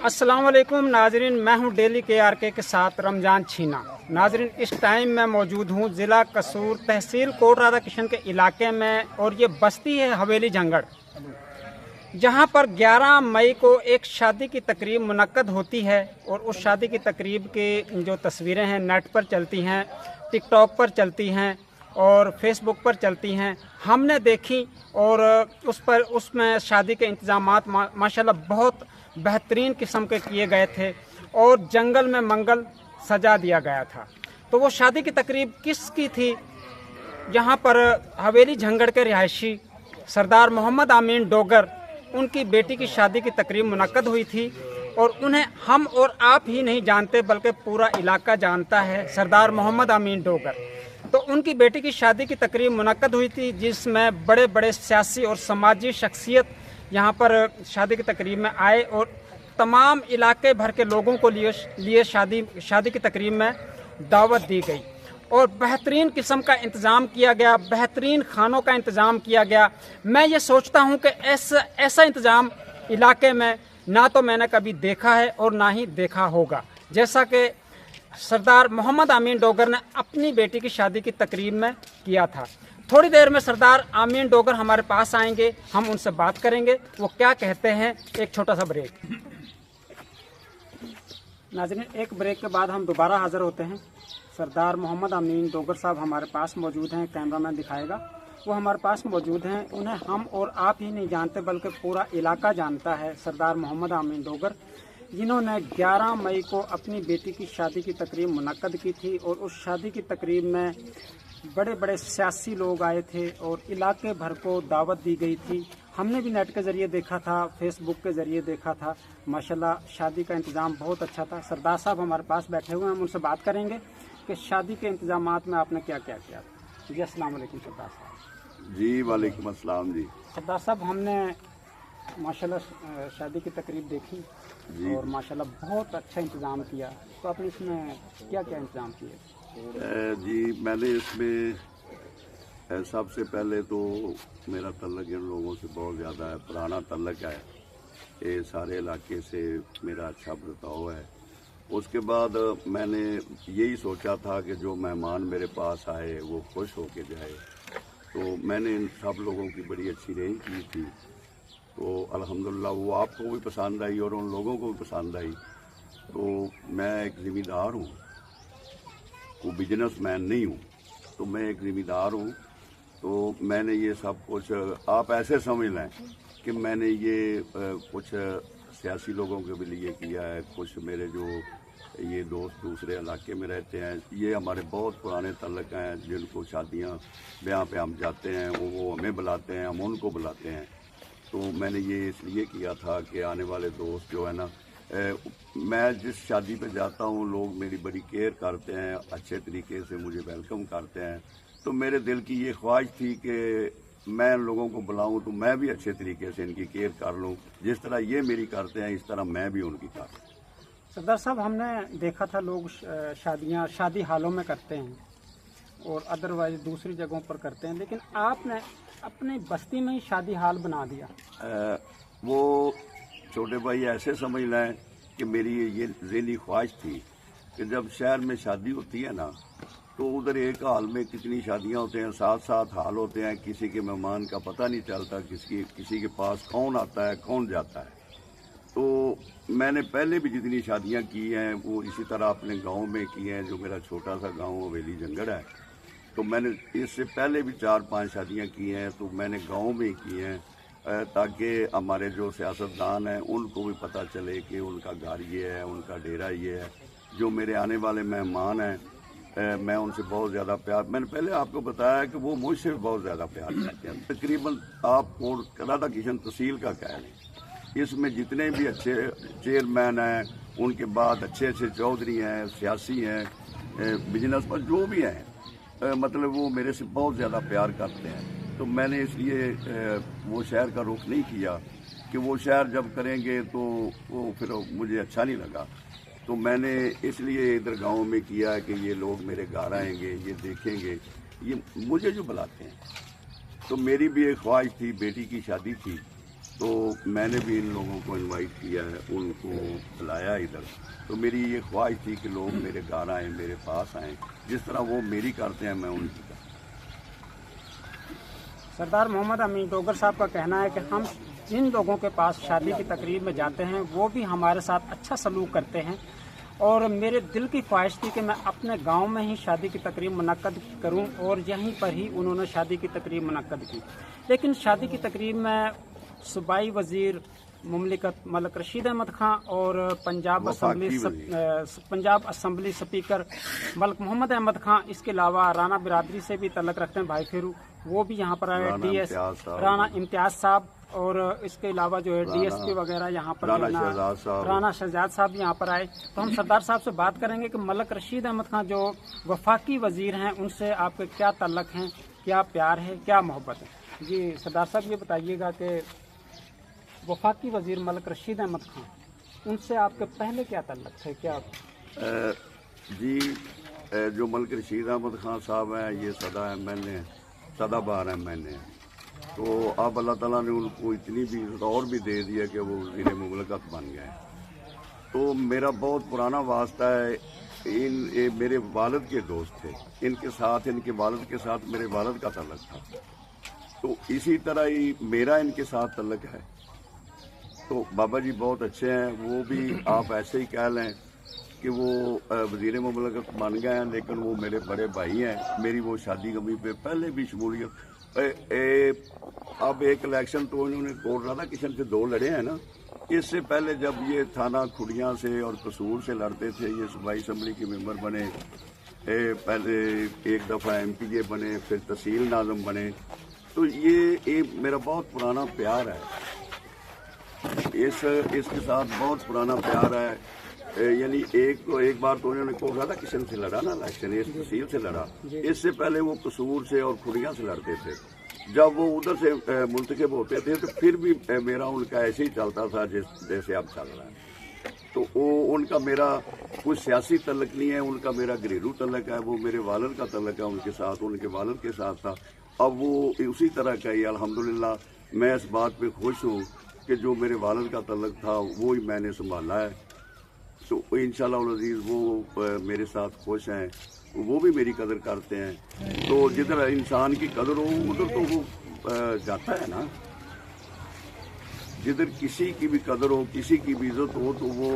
अस्सलाम वालेकुम नाजरीन, मैं हूं डेली KRK के साथ रमजान छीना। नाजरीन, इस टाइम मैं मौजूद हूं ज़िला कसूर तहसील कोट राधा किशन के इलाके में, और ये बस्ती है हवेली झंगड़, जहां पर 11 मई को एक शादी की तकरीब मुनक्कद होती है। और उस शादी की तकरीब की जो तस्वीरें हैं नेट पर चलती हैं, टिकटॉक पर चलती हैं और फेसबुक पर चलती हैं, हमने देखी। और उसमें शादी के इंतज़ामात माशाल्लाह बहुत बेहतरीन किस्म के किए गए थे और जंगल में मंगल सजा दिया गया था। तो वो शादी की तकरीब किसकी थी? यहाँ पर हवेली झंगड़ के रिहायशी सरदार मोहम्मद अमीन डोगर, उनकी बेटी की शादी की तकरीब मुनक्कद हुई थी। और उन्हें हम और आप ही नहीं जानते बल्कि पूरा इलाका जानता है, सरदार मोहम्मद अमीन डोगर। तो उनकी बेटी की शादी की तकरीब मुनक्कद हुई थी, जिसमें बड़े बड़े सियासी और समाजी शख्सियत यहाँ पर शादी की तकरीब में आए और तमाम इलाके भर के लोगों को लिए शादी की तकरीब में दावत दी गई और बेहतरीन किस्म का इंतज़ाम किया गया, बेहतरीन खानों का इंतज़ाम किया गया। मैं ये सोचता हूँ कि ऐसा इंतज़ाम इलाके में ना तो मैंने कभी देखा है और ना ही देखा होगा, जैसा कि सरदार मोहम्मद अमीन डोगर ने अपनी बेटी की शादी की तकरीब में किया था। थोड़ी देर में सरदार अमीन डोगर हमारे पास आएंगे, हम उनसे बात करेंगे, वो क्या कहते हैं। एक छोटा सा ब्रेक। नाज़रीन, एक ब्रेक के बाद हम दोबारा हाज़िर होते हैं। सरदार मोहम्मद अमीन डोगर साहब हमारे पास मौजूद हैं, कैमरामैन दिखाएगा। वो हमारे पास मौजूद हैं। उन्हें हम और आप ही नहीं जानते बल्कि पूरा इलाका जानता है। सरदार मोहम्मद अमीन डोगर, जिन्होंने 11 मई को अपनी बेटी की शादी की तकरीब मुनक्कद की थी और उस शादी की तकरीब में बड़े बड़े सियासी लोग आए थे और इलाके भर को दावत दी गई थी। हमने भी नेट के ज़रिए देखा था, फेसबुक के ज़रिए देखा था। माशाल्लाह शादी का इंतज़ाम बहुत अच्छा था। सरदार साहब हमारे पास बैठे हुए हैं, हम उनसे बात करेंगे कि शादी के इंतज़ामात में आपने क्या क्या किया। जी अस्सलाम वालेकुम सरदार साहब। जी वालेकुम अस्सलाम जी। सरदार साहब, हमने माशाल्लाह शादी की तकरीब देखी और माशाल्लाह बहुत अच्छा इंतज़ाम किया। तो आपने इसमें क्या क्या इंतज़ाम किए? जी मैंने इसमें सबसे पहले तो मेरा तल्लक इन लोगों से बहुत ज़्यादा है, पुराना तल्लक है। ये सारे इलाके से मेरा अच्छा बर्ताव है। उसके बाद मैंने यही सोचा था कि जो मेहमान मेरे पास आए वो खुश होके जाए। तो मैंने इन सब लोगों की बड़ी अच्छी रेंज की थी। तो अल्हम्दुलिल्लाह वो आपको भी पसंद आई और उन लोगों को भी पसंद आई। तो मैं एक ज़िम्मेदार हूँ, वो बिजनेसमैन नहीं हूँ, तो मैं एक ज़िम्मेदार हूँ। तो मैंने ये सब कुछ आप ऐसे समझ लें कि मैंने ये कुछ सियासी लोगों के भी लिए किया है। कुछ मेरे जो ये दोस्त दूसरे इलाके में रहते हैं, ये हमारे बहुत पुराने तल्लक हैं, जिनको शादियाँ ब्याह पे हम जाते हैं, वो हमें बुलाते हैं, हम उनको बुलाते हैं। तो मैंने ये इसलिए किया था कि आने वाले दोस्त जो है ना, मैं जिस शादी पे जाता हूँ लोग मेरी बड़ी केयर करते हैं, अच्छे तरीके से मुझे वेलकम करते हैं। तो मेरे दिल की ये ख्वाहिश थी कि मैं लोगों को बुलाऊं तो मैं भी अच्छे तरीके से इनकी केयर कर लूं, जिस तरह ये मेरी करते हैं इस तरह मैं भी उनकी करता हूँ। सरदार साहब, हमने देखा था लोग शादी हालों में करते हैं और अदरवाइज दूसरी जगहों पर करते हैं, लेकिन आपने अपनी बस्ती में ही शादी हाल बना दिया। वो छोटे भाई ऐसे समझ लें कि मेरी ये ज़हनी ख्वाहिश थी कि जब शहर में शादी होती है ना, तो उधर एक हाल में कितनी शादियां होते हैं, साथ साथ हाल होते हैं, किसी के मेहमान का पता नहीं चलता, किसी के पास कौन आता है कौन जाता है। तो मैंने पहले भी जितनी शादियां की हैं वो इसी तरह अपने गांव में की हैं, जो मेरा छोटा सा गांव हवेली झंगड़ है। तो मैंने इससे पहले भी 4-5 शादियां की हैं, तो मैंने गांव में ही की हैं, ताकि हमारे जो सियासतदान हैं उनको भी पता चले कि उनका घर ये है, उनका डेरा ये है। जो मेरे आने वाले मेहमान हैं, मैं उनसे बहुत ज़्यादा प्यार, मैंने पहले आपको बताया कि वो मुझसे भी बहुत ज़्यादा प्यार करते हैं। तकरीबन आप कोट राधा किशन तहसील का कह लें, इसमें जितने भी अच्छे चेयरमैन हैं, उनके बाद अच्छे अच्छे चौधरी हैं, सियासी हैं, बिजनेस पर जो भी हैं, मतलब वो मेरे से बहुत ज़्यादा प्यार करते हैं। तो मैंने इसलिए वो शहर का रुख नहीं किया कि वो शहर जब करेंगे तो वो फिर मुझे अच्छा नहीं लगा। तो मैंने इसलिए इधर गांव में किया कि ये लोग मेरे घर आएंगे, ये देखेंगे, ये मुझे जो बुलाते हैं। तो मेरी भी एक ख्वाहिश थी, बेटी की शादी थी, तो मैंने भी इन लोगों को इनवाइट किया है, उनको बुलाया इधर। तो मेरी ये ख्वाहिश थी कि लोग मेरे घर आएँ, मेरे पास आएँ, जिस तरह वो मेरी करते हैं मैं उनकी करता हूँ। सरदार मोहम्मद अमीन डोगर साहब का कहना है कि हम जिन लोगों के पास शादी की तकरीब में जाते हैं वो भी हमारे साथ अच्छा सलूक करते हैं, और मेरे दिल की ख्वाहिश थी कि मैं अपने गांव में ही शादी की तकरीब मुनक्कद करूं, और यहीं पर ही उन्होंने शादी की तकरीब मुनक्कद की। लेकिन शादी की तकरीब में सूबाई वजीर मुमलिकत मलिक रशीद अहमद खां और पंजाब असम्बली स्पीकर मलिक मोहम्मद अहमद खां, इसके अलावा राना बिरादरी से भी तल्लक रखते हैं भाई फेरू, वो भी यहाँ पर आए, DS राना इम्तियाज साहब, और इसके अलावा जो है DSP वगैरह यहाँ पर राना शहजाद साहब यहाँ पर आए। तो हम सरदार साहब से बात करेंगे कि मलिक रशीद अहमद खां जो वफाकी वजीर हैं, उनसे आपके क्या तल्लक हैं, क्या प्यार है, क्या मोहब्बत है। जी सरदार साहब ये बताइएगा कि वफाकी वजीर मलिक रशीद अहमद खां, उनसे आपके पहले क्या तल्लक थे, क्या? जी जो मलिक रशीद अहमद खां साहब हैं, ये सदाबहार MLA हैं। तो अब अल्लाह ताला ने उनको इतनी भी इज़्ज़त और भी दे दिया कि वो वज़ीर मुमलकत बन गए। तो मेरा बहुत पुराना वास्ता है, ये मेरे वालिद के दोस्त थे, इनके साथ, इनके वालिद के साथ मेरे वालिद का तल्लक था। तो इसी तरह ही मेरा इनके साथ तल्लक है। तो बाबा जी बहुत अच्छे हैं, वो भी आप ऐसे ही कह लें कि वो वज़ीर मुमलकत बन गए हैं, लेकिन वो मेरे बड़े भाई हैं। मेरी वो शादी गमी पे पहले भी शमूलियत, अब एक इलेक्शन तो इन्होंने कोट राधा किशन से 2 लड़े हैं ना, इससे पहले जब ये थाना खुड़ियाँ से और कसूर से लड़ते थे, ये सूबाई असम्बली के मेंबर बने, पहले एक दफ़ा MPA बने, फिर तहसील नाज़म बने। तो ये मेरा बहुत पुराना प्यार है, इसके साथ बहुत पुराना प्यार है। यानी एक बार तो उन्होंने कोट राधा किशन से लड़ा ना इलेक्शन, इस तहसील से लड़ा, इससे पहले वो कसूर से और खुड़ियाँ से लड़ते थे। जब वो उधर से मुंतखब होते थे तो फिर भी मेरा उनका ऐसे ही चलता था जैसे अब चल रहा है। तो वो उनका मेरा कोई सियासी तल्लक नहीं है, उनका मेरा घरेलू तल्लक है। वो मेरे वालिद का तल्लक है उनके साथ, उनके वालिद के साथ था। अब वो उसी तरह का ही अल्हम्दुलिल्लाह मैं इस बात पे खुश हूँ कि जो मेरे वालिद का तल्लक था वो ही मैंने संभाला है। तो इंशाअल्लाह अज़ीज़ वो मेरे साथ खुश हैं, वो भी मेरी कदर करते हैं। तो जिधर इंसान की कदर हो उधर तो वो जाता है ना, जिधर किसी की भी कदर हो, किसी की भी इज्जत हो, तो वो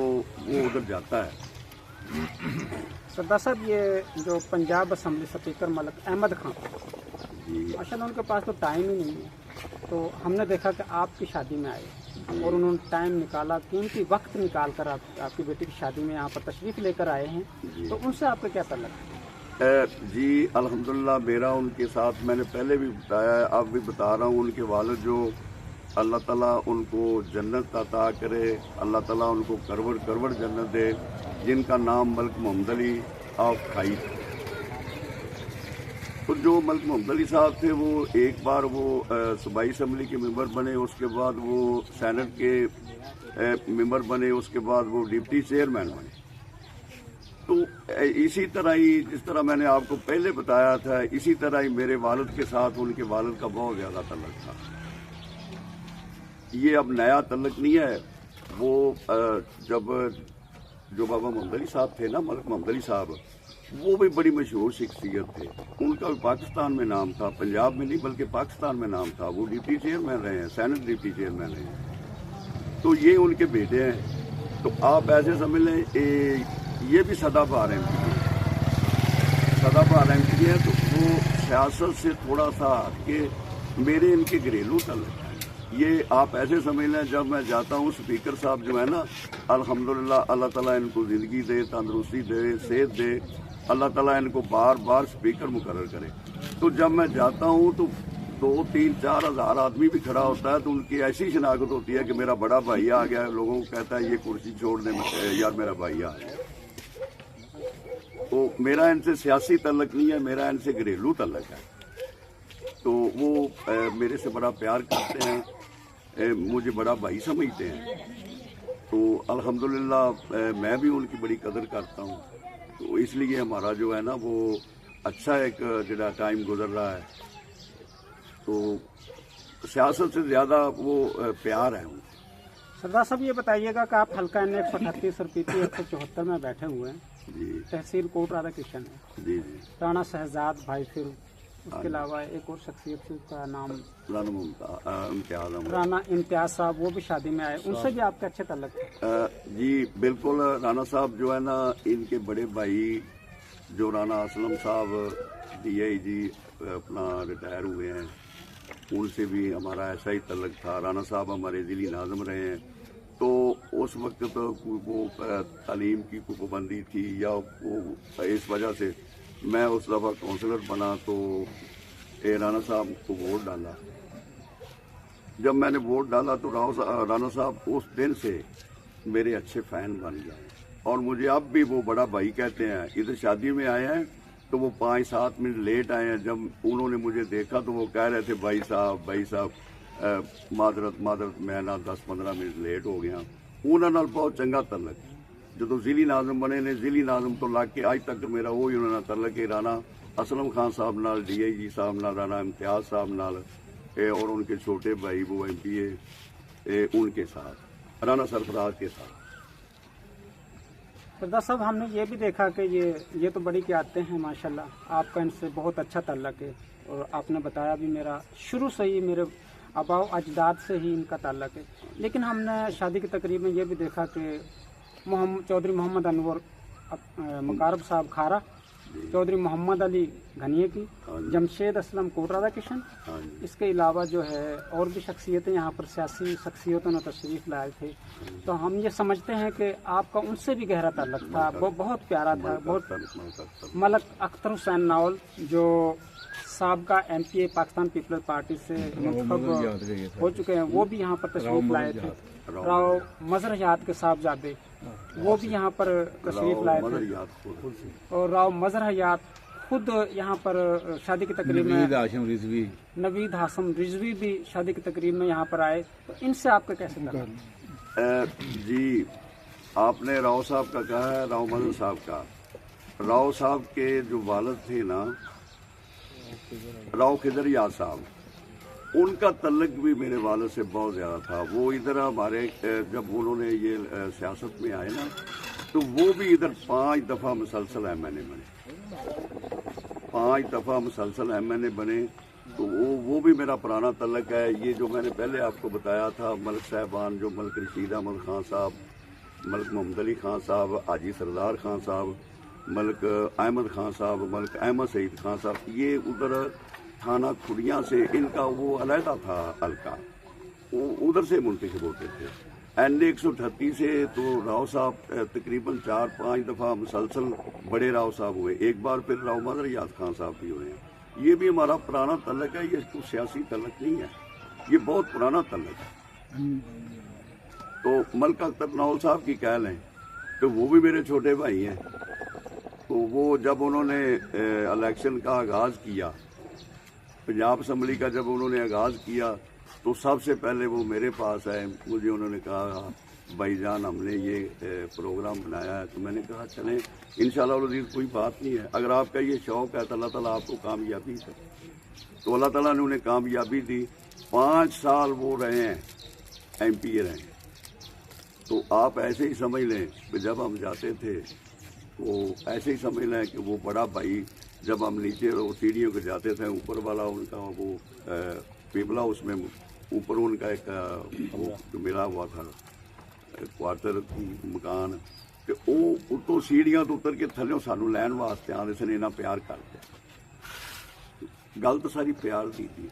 उधर जाता है। सरदार साहब, ये जो पंजाब असम्बली स्पीकर मलिक अहमद खां, माशाल्लाह उनके पास तो टाइम ही नहीं है। तो हमने देखा कि आपकी शादी में आए और उन्होंने टाइम निकाला, कीमती वक्त निकाल कर आपकी बेटी की शादी में यहाँ पर तशरीफ़ लेकर आए हैं। तो उनसे आपका क्या तल्लक है? जी अल्हम्दुलिल्लाह मेरा उनके साथ, मैंने पहले भी बताया, अब भी बता रहा हूँ, उनके वालिद जो अल्लाह ताला उनको जन्नत अता करे, अल्लाह ताला उनको करवड़ जन्नत दे, जिनका नाम मलिक मोहम्मद अली ऑफ खाई। तो जो मलिक मोहम्मद अली साहब थे वो एक बार वो सूबाई असम्बली के मेंबर बने, उसके बाद वो सेनेट के मेंबर बने, उसके बाद वो डिप्टी चेयरमैन बने। तो इसी तरह ही जिस तरह मैंने आपको पहले बताया था, इसी तरह ही मेरे वालिद के साथ उनके वालिद का बहुत ज़्यादा तल्लक था। ये अब नया तल्लक नहीं है। वो जब जो बाबा मोहम्मद अली साहब थे ना, मलिक मोहम्मद अली साहब, वो भी बड़ी मशहूर शख्सियत थे। उनका भी पाकिस्तान में नाम था, पंजाब में नहीं बल्कि पाकिस्तान में नाम था। वो डिप्टी चेयरमैन रहे हैं, सेनेट डिप्टी चेयरमैन रहे हैं। तो ये उनके बेटे हैं। तो आप ऐसे समझ लें ये भी सदाबहार MPA हैं। तो वो सियासत से थोड़ा सा कि मेरे इनके घरेलू तल्लक हैं। ये आप ऐसे समझ लें, जब मैं जाता हूँ, स्पीकर साहब जो है ना, अल्हम्दुलिल्लाह अल्लाह ताला इनको ज़िंदगी दे, तंदुरुस्ती दे, सेहत दे, अल्लाह ताला इनको बार बार स्पीकर मुकर्रर करे। तो जब मैं जाता हूँ तो 2-3-4 हज़ार आदमी भी खड़ा होता है, तो उनकी ऐसी शनाख्त होती है कि मेरा बड़ा भाई आ गया। लोगों को कहता है ये कुर्सी छोड़ दे यार, मेरा भाई आ गया। तो मेरा इनसे सियासी तल्लक नहीं है, मेरा इनसे घरेलू तल्लक है। तो वो मेरे से बड़ा प्यार करते हैं, मुझे बड़ा भाई समझते हैं। तो अल्हम्दुलिल्लाह मैं भी उनकी बड़ी कदर करता हूँ। तो इसलिए हमारा जो है ना वो अच्छा एक जरा टाइम गुजर रहा है। तो سیاست سے زیادہ وہ پیار ہے ان سے۔ सरदार साहब ये बताइएगा कि आप हल्का एन 138 और पीपी 174 में बैठे हुए हैं, جی तहसील कोट राधा किशन है, جی جی राणा शहजाद भाई फिर उसके अलावा एक और शख्सियत थी, उसका नाम رانا امتیاز احمد۔ राणा इम्तियाज साहब, वो भी शादी में आए, उनसे भी आपके अच्छे ताल्लुक थे। جی بالکل، رانا صاحب جو ہے نا، ان کے بڑے بھائی جو رانا اسلم صاحب ڈی آئی جی اپنا ریٹائر ہوئے ہیں، ان سے بھی ہمارا ایسا ہی تعلق تھا۔ رانا صاحب ہمارے ضلعی ناظم رہے ہیں، تو اس وقت وہ تعلیم کی کوئی پابندی تھی یا وہ اس وجہ سے میں اس دفعہ کونسلر بنا تو رانا صاحب کو ووٹ ڈالا۔ جب میں نے ووٹ ڈالا تو رانا صاحب اس دن سے میرے اچھے فین بن گئے اور مجھے اب بھی وہ بڑا بھائی کہتے ہیں۔ ادھر شادی میں آئے ہیں تو وہ 5-7 منٹ لیٹ آئے ہیں، جب انہوں نے مجھے دیکھا تو وہ کہہ رہے تھے بھائی صاحب معذرت میں نا 10-15 منٹ لیٹ ہو گیا۔ انہوں نے بہت چنگا تعلق جدو ضلعی ناظم بنے نے، ضلعی ناظم تو لگ کے اج تک میرا وہی انہوں نے تعلق ہے رانا اسلم خان صاحب نال، ڈی آئی جی صاحب نال، رانا امتیاز صاحب نال، اور ان کے چھوٹے بھائی وہ ایم پی اے ان کے ساتھ، رانا سرفراز کے ساتھ۔ सरदार साहब हमने ये भी देखा कि ये तो बड़ी क्यादतें हैं माशाल्लाह, आपका इनसे बहुत अच्छा ताल्लुक है, और आपने बताया भी मेरा शुरू से ही मेरे आबाओ अजदाद से ही इनका ताल्लुक है। लेकिन हमने शादी की तकरीब में ये भी देखा कि चौधरी मोहम्मद अनवर मकारब साहब खारा, चौधरी मोहम्मद अली घनिये की, जमशेद असलम कोट राधा किशन, इसके अलावा जो है और भी शख्सियतें यहाँ पर सियासी शख्सियतों ने तशरीफ़ लाए थे। तो हम ये समझते हैं कि आपका उनसे भी गहरा ताल्लुक था, वो बहुत प्यारा था। बहुत मलक अख्तर हुसैन नावल जो साबका MPA पाकिस्तान पीपल्स पार्टी से मुंतखब हो चुके हैं, वो भी यहाँ पर तशरीफ़ लाए थे। राव मजहर हयात के साहबजादे वो भी यहाँ पर तशरीफ़ लाए थे, और राव मजहर हयात खुद यहाँ पर शादी की तकरीब में, नवीद हाशम रिजवी भी शादी की तकरीब में यहाँ पर आए। तो इनसे आपका कैसे लगा? जी, आपने राव साहब का कहा है, राव मजहर साहब का। राव साहब के जो वालिद थे ना, राव खिदर याद साहब, उनका तल्लक भी मेरे वालिद से बहुत ज़्यादा था। वो इधर हमारे जब उन्होंने ये सियासत में आए ना, तो वो भी इधर 5 दफ़ा मुसलसल MNA बने, 5 दफ़ा मुसलसल MNA बने। तो वो भी मेरा पुराना तल्लक है। ये जो मैंने पहले आपको बताया था, मलिक साहबान जो मलिक रशीद अहमद खान साहब, मलिक मोहम्मद अली खान साहब, हाजी सरदार खान साहब, मलिक अहमद खान साहब, मलिक अहमद सईद खान साहब, ये उधर थाना खुड़िया से इनका वो अलहदा था हल्का, वो उधर से मुंतखब होते थे। NA 138 से तो राव साहब तकरीबन 4-5 दफ़ा मुसलसल बड़े राव साहब हुए, एक बार फिर राव मजहर याद खान साहब भी हुए हैं। ये भी हमारा पुराना तल्लक है, ये कोई सियासी तल्लक नहीं है, ये बहुत पुराना तल्लक है। तो मलिक अख्तर नावल साहब की कह लें तो वो भी मेरे छोटे भाई हैं। तो वो जब उन्होंने इलेक्शन का आगाज़ किया, पंजाब असम्बली का जब उन्होंने आगाज़ किया, तो सबसे पहले वो मेरे पास आए। मुझे उन्होंने कहा भाईजान हमने ये प्रोग्राम बनाया है। तो मैंने कहा चलें, इंशाअल्लाह अज़ीज़ कोई बात नहीं है, अगर आपका ये शौक़ है तो अल्लाह ताला आपको कामयाबी दे। तो अल्लाह ताला ने उन्हें कामयाबी दी। 5 साल वो रहे हैं, MPA रहे हैं। तो आप ऐसे ही समझ लें कि जब हम जाते थे तो ऐसे ही समझ लें कि वो बड़ा भाई, जब हम नीचे वो सीढ़ियों के जाते थे, ऊपर वाला उनका वो पीपला, उसमें ऊपर उनका एक वो मिला हुआ था क्वार्टर मकान, तो वो उतो सीढ़ियां तो उतर के थल्लों सानू लैन वास्ते आते सन, इन्ना प्यार करते। गल तो सारी प्यार की थी।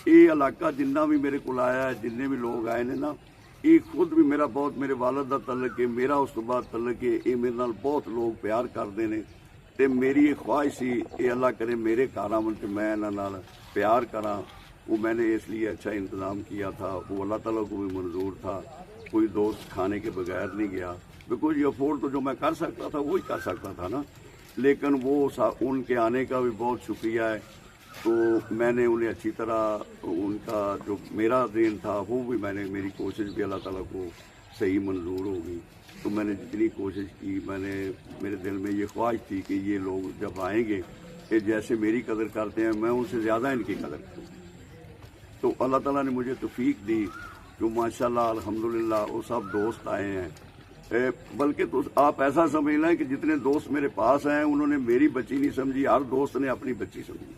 ये इलाका जिन्ना भी मेरे को आया है, जिन्ने भी लोग आए ने ना, ये खुद भी मेरा बहुत, मेरे वालिद दा तल्लक है, मेरा उस तो बाद तल्लक है, ये मेरे नाल बहुत लोग प्यार करते हैं। ते मेरी ये ख्वाहिश सी, ये अल्लाह करे मेरे घर आवन ते मैं इन्हां नाल प्यार करा। वो मैंने इसलिए अच्छा इंतज़ाम किया था, वो अल्लाह ताला को भी मंजूर था। कोई दोस्त खाने के बगैर नहीं गया, बिकॉज ये अफोर्ड तो जो मैं कर सकता था वही कर सकता था ना। लेकिन वो उनके आने का भी बहुत शुक्रिया है। तो मैंने उन्हें अच्छी तरह, उनका जो मेरा दिन था वो भी मैंने, मेरी कोशिश भी अल्लाह ताला को सही मंजूर होगी। तो मैंने जितनी कोशिश की, मेरे दिल में ये ख्वाहिश थी कि ये लोग जब आएंगे, कि जैसे मेरी कदर करते हैं मैं उनसे ज़्यादा इनकी कदर करूँ। تو اللہ تعالیٰ نے مجھے توفیق دی جو ماشاءاللہ الحمدللہ وہ سب دوست آئے ہیں، بلکہ تو آپ ایسا سمجھ لیں کہ جتنے دوست میرے پاس ہیں انہوں نے میری بچی نہیں سمجھی، ہر دوست نے اپنی بچی سمجھی۔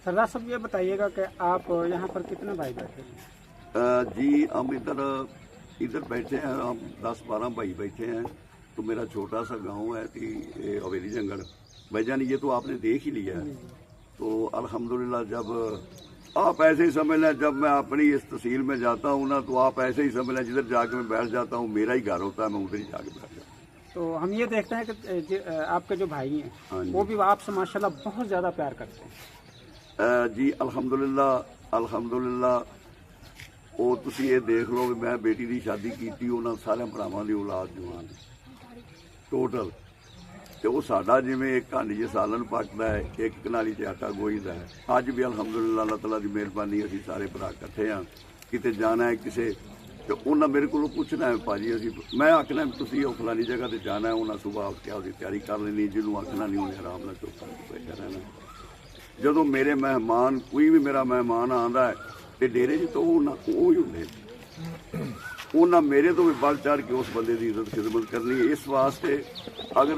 سردار صاحب یہ بتائیے گا کہ آپ یہاں پر کتنے بھائی بیٹھے ہیں؟ جی ہم ادھر بیٹھے ہیں، ہم 10-12 بھائی بیٹھے ہیں۔ تو میرا چھوٹا سا گاؤں ہے کہ حویلی جنگڑ بھائی جان، یہ تو آپ نے دیکھ ہی لیا ہے۔ تو الحمدللہ جب آپ ایسے ہی سمجھ لیں، جب میں اپنی اس تحصیل میں جاتا ہوں نا تو آپ ایسے ہی سمجھ لیں جدھر جا کے میں بیٹھ جاتا ہوں میرا ہی گھر ہوتا ہے، میں ادھر ہی جا کے بیٹھ جاتا ہوں۔ تو ہم یہ دیکھتے ہیں کہ آپ کے جو بھائی ہاں ہیں جی۔ وہ بھی آپ سے ماشاءاللہ بہت زیادہ پیار کرتے ہیں۔ جی الحمدللہ وہ تسی یہ دیکھ لو کہ میں بیٹی کی شادی کی انہوں سارے بھراواں دی اولاد جوان ٹوٹل، تو وہ ساڈا جویں ایک کہانی چ سالن پکدا ہے، ایک کنالی چ آٹا گوئیدا ہے۔ اج بھی الحمدللہ اللہ تعالیٰ دی مہربانی اسی سارے بھرا کٹھے ہاں، کتے جانا ہے کسے تو انہاں میرے کو پوچھنا ہے پاجی اسی میں آخنا تسی وہ فلانی جگہ تے جانا ہے، انہاں صبح اٹھ کے اپنی تیاری کر لینی، جنوں آخنا نہیں انہیں آرام نال چپ کر کے بیٹھا رہنا۔ جدوں میرے مہمان کوئی بھی میرا مہمان آندا ہے تے ڈیرے چ تو وہی ہوندے، انہاں میرے تو بھی بڑھ چڑھ کے اس بندے دی عزت خدمت کرنی ہے۔ اس واسطے اگر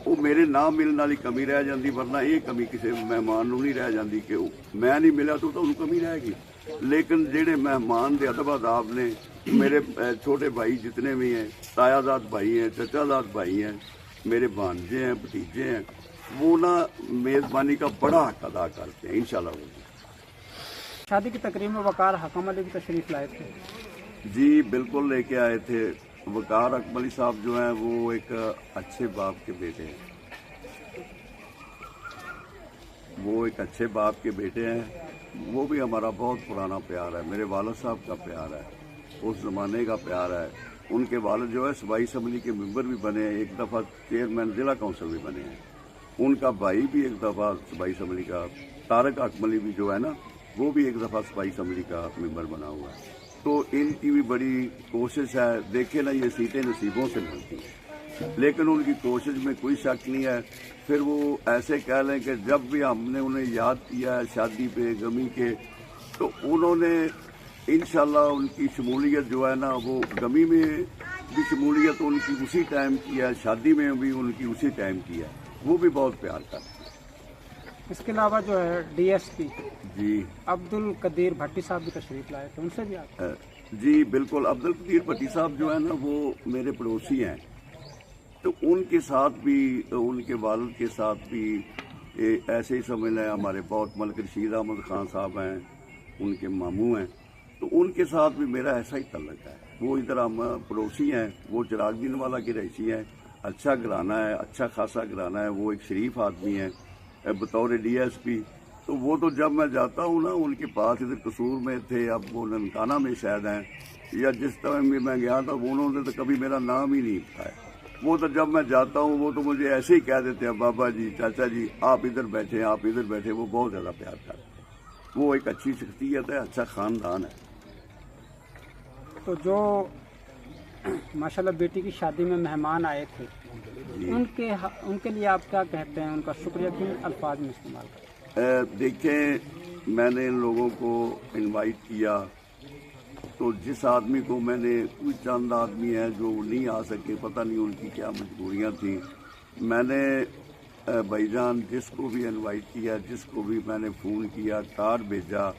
وہ میرے نہ ملنے والی کمی رہ جاندی، ورنہ یہ کمی کسی مہمان نوں نہیں رہ جاندی کہ میں نہیں ملا تو انہوں کمی رہے گی۔ لیکن جہے مہمان دے ادب آداب نے، میرے چھوٹے بھائی جتنے بھی ہیں، تایا زاد بھائی ہیں، چچا زاد بھائی ہیں، میرے بھانجے ہیں، بھتیجے ہیں، وہ نا میزبانی کا بڑا حق ادا کرتے ہیں انشاءاللہ۔ شادی کی تقریب میں وقار حکم علی بھی تشریف لائے تھے۔ جی بالکل لے کے آئے تھے۔ وقار حکم علی صاحب جو ہیں وہ ایک اچھے باپ کے بیٹے ہیں، وہ ایک اچھے باپ کے بیٹے ہیں۔ وہ بھی ہمارا بہت پرانا پیار ہے، میرے والد صاحب کا پیار ہے، اس زمانے کا پیار ہے۔ ان کے والد جو ہے صوبائی اسمبلی کے ممبر بھی بنے ہیں، ایک دفعہ چیئرمین ضلع کونسل بھی بنے ہیں۔ ان کا بھائی بھی ایک دفعہ صوبائی اسمبلی کا، طارق حکم علی بھی جو ہے نا وہ بھی ایک دفعہ صوبائی اسمبلی کا ممبر بنا ہوا ہے۔ تو ان کی بھی بڑی کوشش ہے، دیکھے نا یہ سیٹیں نصیبوں سے ملتی ہیں، لیکن ان کی کوشش میں کوئی شک نہیں ہے۔ پھر وہ ایسے کہہ لیں کہ جب بھی ہم نے انہیں یاد کیا ہے شادی پہ غمی کے، تو انہوں نے انشاءاللہ ان کی شمولیت جو ہے نا وہ غمی میں بھی شمولیت ان کی اسی ٹائم کی ہے، شادی میں بھی ان کی اسی ٹائم کی ہے۔ وہ بھی بہت پیار کرتے ہیں۔ اس کے علاوہ جو ہے ڈی ایس پی جی عبد القدیر بھٹی صاحب بھی تشریف لائے تھے، ان سے بھی آپ؟ جی بالکل، عبد القدیر بھٹی صاحب جو ہے نا وہ میرے پڑوسی ہیں، تو ان کے ساتھ بھی، ان کے والد کے ساتھ بھی ایسے ہی سمجھ لیں ہمارے بہت ملک رشید احمد خان صاحب ہیں، ان کے ماموں ہیں، تو ان کے ساتھ بھی میرا ایسا ہی تعلق ہے۔ وہ ادھر ہم پڑوسی ہیں، وہ چراغ دین والا کے رئیسی ہیں، اچھا گھرانہ ہے، اچھا خاصا گھرانہ ہے، وہ ایک شریف آدمی ہیں بطور ڈی ایس پی۔ تو وہ تو جب میں جاتا ہوں نا ان کے پاس، ادھر قصور میں تھے، اب وہ ننکانہ میں شاید ہیں، یا جس ٹائم بھی میں گیا تھا انہوں نے تو کبھی میرا نام ہی نہیں اٹھایا۔ وہ تو جب میں جاتا ہوں وہ تو مجھے ایسے ہی کہہ دیتے ہیں بابا جی، چاچا جی آپ ادھر بیٹھے، آپ ادھر بیٹھے۔ وہ بہت زیادہ پیار کرتے ہیں، وہ ایک اچھی شخصیت ہے، اچھا خاندان ہے۔ تو جو ماشاءاللہ بیٹی کی شادی میں مہمان آئے تھے، ان کے لیے آپ کیا کہتے ہیں؟ ان کا شکریہ کن الفاظ میں استعمال کریں؟ دیکھیں، میں نے ان لوگوں کو انوائٹ کیا تو جس آدمی کو میں نے، کوئی چند آدمی ہیں جو نہیں آ سکے، پتہ نہیں ان کی کیا مجبوریاں تھیں، میں نے بھائی جان جس کو بھی انوائٹ کیا، جس کو بھی میں نے فون کیا، کارڈ بھیجا،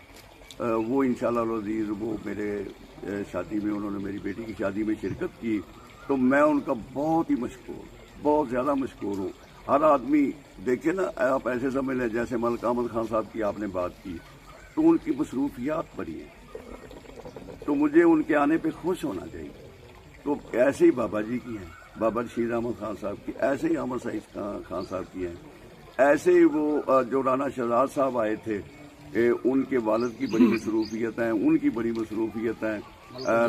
وہ انشاءاللہ العزیز وہ میرے شادی میں، انہوں نے میری بیٹی کی شادی میں شرکت کی، تو میں ان کا بہت ہی مشکور، بہت زیادہ مشکور ہوں۔ ہر آدمی دیکھے نا، آپ ایسے سمجھ لیں جیسے ملک احمد خان صاحب کی آپ نے بات کی، تو ان کی مصروفیات بڑی ہیں، تو مجھے ان کے آنے پہ خوش ہونا چاہیے۔ تو ایسے ہی بابا جی کی ہیں، بابا رشید احمد خان صاحب کی، ایسے ہی احمد سعید خان صاحب کی ہیں، ایسے ہی وہ جو رانا شہزاد صاحب آئے تھے، ان کے والد کی بڑی مصروفیت ہیں، ان کی بڑی مصروفیت ہیں۔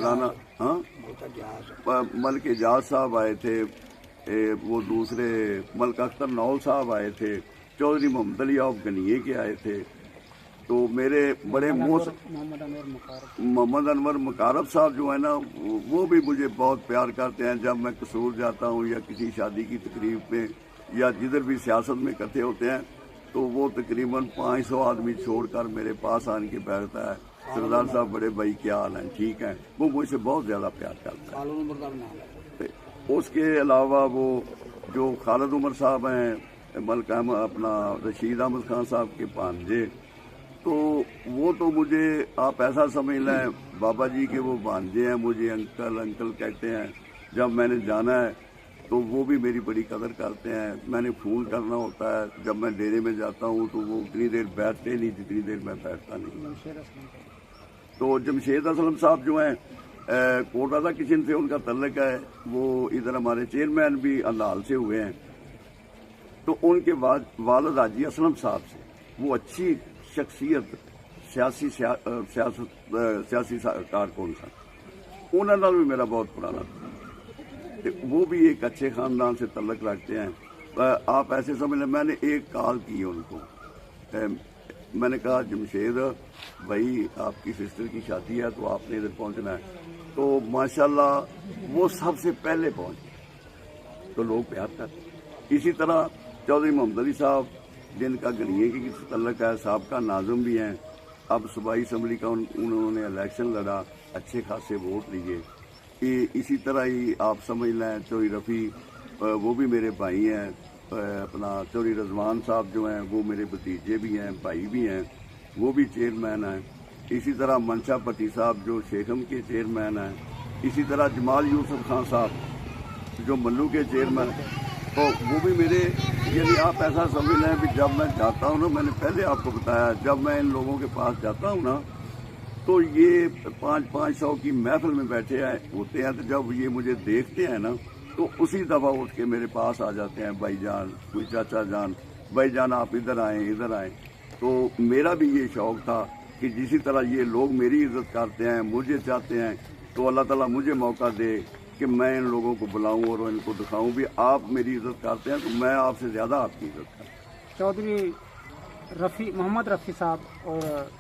رانا ملک اعجاز صاحب آئے تھے، وہ دوسرے ملک اختر نول صاحب آئے تھے، چودھری محمد علی آف گنیے کے آئے تھے، تو میرے بڑے محمد انور مقارب صاحب جو ہے نا وہ بھی مجھے بہت پیار کرتے ہیں۔ جب میں قصور جاتا ہوں یا کسی شادی کی تقریب میں یا جدھر بھی سیاست میں اکٹھے ہوتے ہیں तो वो तकरीबन 500 आदमी छोड़कर मेरे पास आन के बैठता है, सरदार साहब बड़े भाई क्या हाल हैं, ठीक हैं। वो मुझसे बहुत ज़्यादा प्यार करता है। तो उसके अलावा वो जो खालिद उमर साहब हैं, बल्कि अपना रशीद अहमद खान साहब के भांजे, तो वो तो मुझे आप ऐसा समझ लें बाबा जी के वो भांजे हैं, मुझे अंकल अंकल कहते हैं। जब मैंने जाना है तो वो भी मेरी बड़ी कदर करते हैं। मैंने फ़ोन करना होता है, जब मैं डेरे में जाता हूँ तो वो उतनी देर बैठते नहीं जितनी देर मैं बैठता नहीं। तो जमशेद असलम साहब जो हैं कोट राधा किचन से उनका तल्लक है, वो इधर हमारे चेयरमैन भी अल्लाह से हुए हैं। तो उनके बाद वालिद हाजी असलम साहब से वो अच्छी शख्सियत सियासी कारकुन सन, उन्होंने नाल भी मेरा बहुत पुराना था। तो वो भी एक अच्छे ख़ानदान से तल्लक रखते हैं। आप ऐसे समझ लें, मैंने एक कॉल की उनको, मैंने कहा जमशेद भाई आपकी सिस्टर की शादी है तो आपने इधर पहुंचना है। तो माशाल्लाह वो सबसे पहले पहुंचे, तो लोग प्यार करते। इसी तरह चौधरी मोहम्मद अली साहब जिनका गनीय की तल्लक है, साहबका नाज़िम भी हैं, अब सूबाई असम्बली का उन्होंने इलेक्शन लड़ा, अच्छे खासे वोट लिए। इसी तरह ही आप समझ लें चौधरी रफ़ी वो भी मेरे भाई हैं, अपना चौधरी रजवान साहब जो हैं वो मेरे भतीजे भी हैं, भाई भी हैं, वो भी चेयरमैन हैं। इसी तरह मंशा भट्टी साहब जो शेखम के चेयरमैन हैं। इसी तरह जमाल यूसुफ खान साहब जो मल्लू के चेयरमैन, तो वो भी मेरे, यानी आप ऐसा समझ लें कि जब मैं जाता हूँ ना, मैंने पहले आपको बताया, जब मैं इन लोगों के पास जाता हूँ ना तो ये 500 की महफिल में बैठे होते हैं। तो जब ये मुझे देखते हैं ना तो उसी दफ़ा उठ के मेरे पास आ जाते हैं, भाई जान, कोई चाचा जान, भाई जान आप इधर आएँ इधर आएँ। तो मेरा भी ये शौक़ था कि जिसी तरह ये लोग मेरी इज़्ज़त करते हैं, मुझे चाहते हैं, तो अल्लाह ताला मुझे मौका दे कि मैं इन लोगों को बुलाऊं और इनको दिखाऊं भी आप मेरी इज़्ज़त करते हैं तो मैं आपसे ज़्यादा आपकी इज़्ज़त करता हूं। चौधरी मोहम्मद रफ़ी साहब और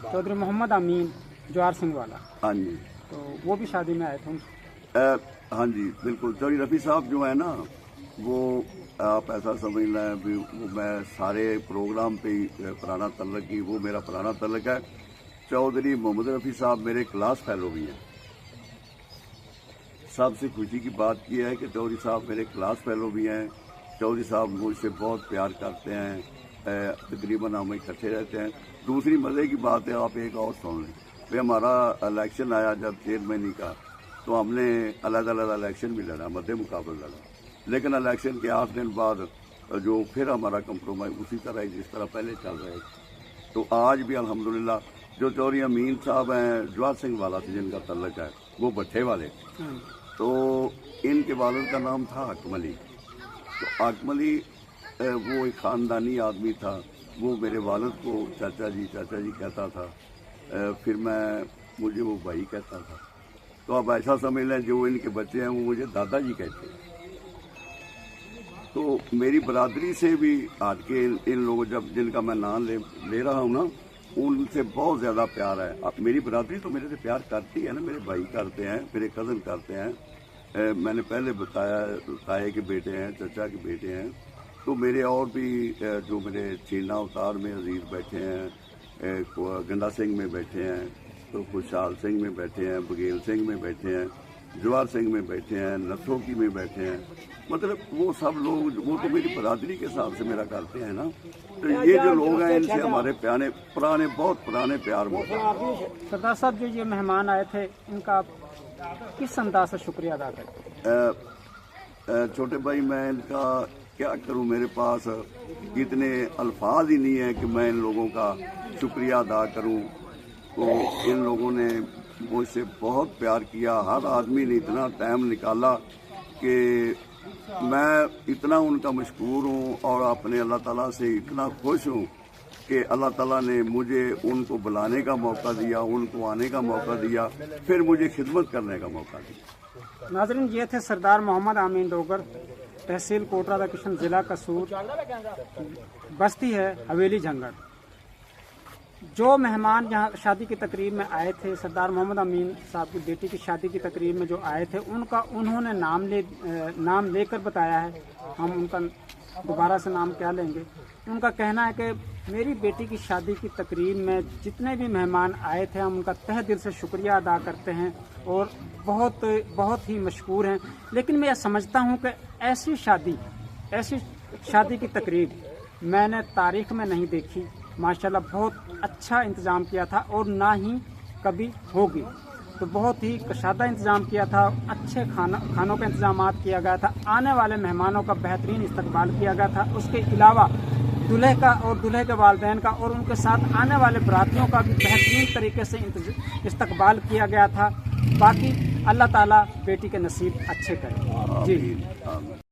चौधरी मोहम्मद अमीन जवार सिंह वाला, हाँ जी, तो वो भी शादी में आए थे। हाँ जी बिल्कुल। चौधरी रफ़ी साहब जो है ना, वो आप ऐसा समझ लें भी वो मैं सारे प्रोग्राम पे ही पुराना तल्लक ही, वो मेरा पुराना तल्लक है। चौधरी मोहम्मद रफ़ी साहब मेरे क्लास फेलो भी हैं। सबसे खुशी की बात यह है कि चौधरी साहब मेरे क्लास फेलो भी हैं। चौधरी साहब मुझसे बहुत प्यार करते हैं, तकरीबन हम इकट्ठे रहते हैं। दूसरी मज़े की बात है, आप एक और सुन लें, फिर हमारा इलेक्शन आया जब चेयरमैनी का, तो हमने अलग अलग इलेक्शन भी लड़ा, मध्य मुकाबला लड़ा, लेकिन इलेक्शन के 8 दिन बाद जो फिर हमारा कंप्रोमाइज उसी तरह जिस तरह पहले चल रहे थे। तो आज भी अल्हम्दुलिल्लाह जो चौधरी अमीन साहब हैं जवार सिंह वाला से जिनका तल्लक है, वो भट्ठे वाले, तो इनके वालिद का नाम था हाकिम अली। तो हाकिम अली वो एक ख़ानदानी आदमी था, वो मेरे वालिद को चाचा जी कहता था, फिर मुझे वो भाई कहता था। तो अब ऐसा समझ लें जो इनके बच्चे हैं वो मुझे दादाजी कहते हैं। तो मेरी बरादरी से भी हट के इन लोगों, जब जिनका मैं नाम ले रहा हूँ ना, उनसे बहुत ज़्यादा प्यार है। अब मेरी बरादरी तो मेरे से प्यार करती है ना, मेरे भाई करते हैं, मेरे कज़न करते हैं, मैंने पहले बताया ताए के बेटे हैं, चचा के बेटे हैं। तो मेरे और भी जो मेरे चीना अवतार में अजीज बैठे हैं, गंडा सिंह में बैठे हैं, तो खुशहाल सिंह में बैठे हैं, बघेल सिंह में बैठे हैं, जवार सिंह में बैठे हैं, नथोकी में बैठे हैं, मतलब वो सब लोग वो तो मेरी बरादरी के हिसाब से मेरा करते हैं ना। तो ये जो लोग हैं इनसे हमारे पुराने बहुत पुराने प्यार में। सरदार साहब जो ये मेहमान आए थे इनका किस अंदाज से शुक्रिया अदा करें? छोटे भाई मैं इनका क्या करूं, मेरे पास इतने अल्फाज ही नहीं है कि मैं इन लोगों का शुक्रिया अदा करूं। तो इन लोगों ने मुझसे बहुत प्यार किया, हर आदमी ने इतना टाइम निकाला कि मैं इतना उनका मशकूर हूं और अपने अल्लाह ताला से इतना खुश हूं कि अल्लाह ताला ने मुझे उनको बुलाने का मौका दिया, उनको आने का मौका दिया, फिर मुझे खिदमत करने का मौका दिया। नाज़रीन, ये थे सरदार मोहम्मद अमीन डोगर, तहसील कोट राधा किशन, ज़िला कसूर, बस्ती है हवेली झंगड़। जो मेहमान यहाँ शादी की तकरीब में आए थे, सरदार मोहम्मद अमीन साहब की बेटी की शादी की तकरीब में जो आए थे, उन्होंने नाम लेकर बताया है। हम उनका दोबारा से नाम क्या लेंगे, उनका कहना है कि मेरी बेटी की शादी की तकरीब में जितने भी मेहमान आए थे हम उनका तहे दिल से शुक्रिया अदा करते हैं और बहुत बहुत ही मशहूर हैं। लेकिन मैं यह समझता हूँ कि ऐसी शादी की तकरीब मैंने तारीख में नहीं देखी। माशाल्लाह बहुत अच्छा इंतज़ाम किया था और ना ही कभी होगी। तो बहुत ही कशादा इंतज़ाम किया था, अच्छे खानों का इंतज़ाम किया गया था, आने वाले मेहमानों का बेहतरीन इस्तकबाल किया गया था। उसके अलावा दूल्हे का और दूल्हे के वालिदैन का और उनके साथ आने वाले बरातियों का भी बेहतरीन तरीके से इस्तकबाल किया गया था। बाकी अल्लाह ताला बेटी के नसीब अच्छे करे। जी।